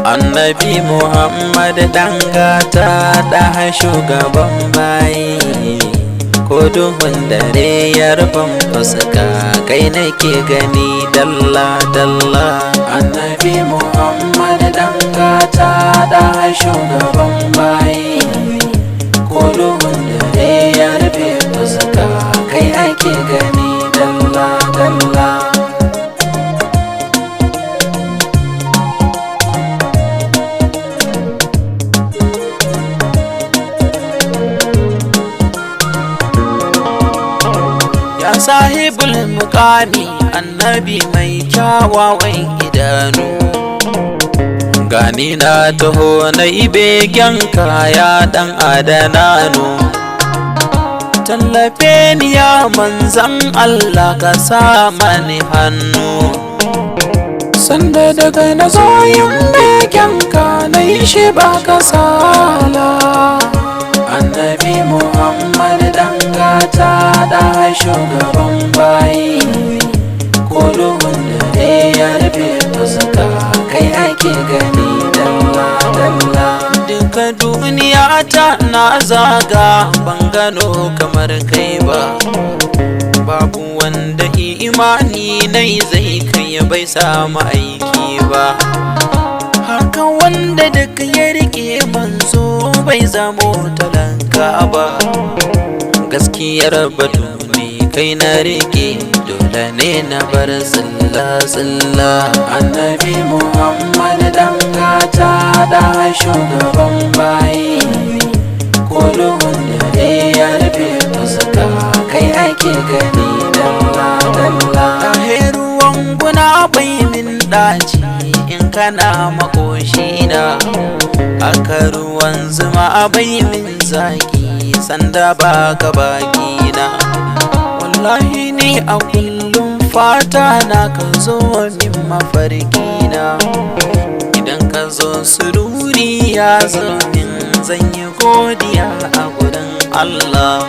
Annabi Muhammad dangata da shugaban bayi, ko duhun dare ya rufin fuska kai nake gani dalla dalla. Annabi Muhammad dangata da shugaban bayi, ko duhun dare ya rufe fuska kai ake gani dalla dalla. Sahibul muqami annabi mai kyawawan idanu, gani na taho na begen kaya dan adananu. Tallafe ni ya manzan Allah ka sa mani hannu, sanda daga na zo yin begen ka na yi shi ba kasala. Annabi Muhammad dangata da shugaban bayi, ko duhun dare ya rufe fuska kai ake gani dalla dalla. Duka duniya ta na zaga ban gano kamar kai ba, babu wanda imani nai zai kai bai samu aiki ba. Haka wanda duka ya rike manzo bai zamo talaka ba. Gaskiyar batu ne kai na rike, dole ne na bar zilla zilla. Annabi Muhammad dangata da shugaban bayi, ko duhun dare ya rufe fuska kai ake gani dalla dalla. Ruwan guna bai min daci in kana makoshina, aka ruwan zuma bai min zaki sanda ba ka bakina. Wallahi ni a kullum fata na ka zo min mafarkina, idan ka zo sururi ya zo min zan yi godiya a gurin Allah.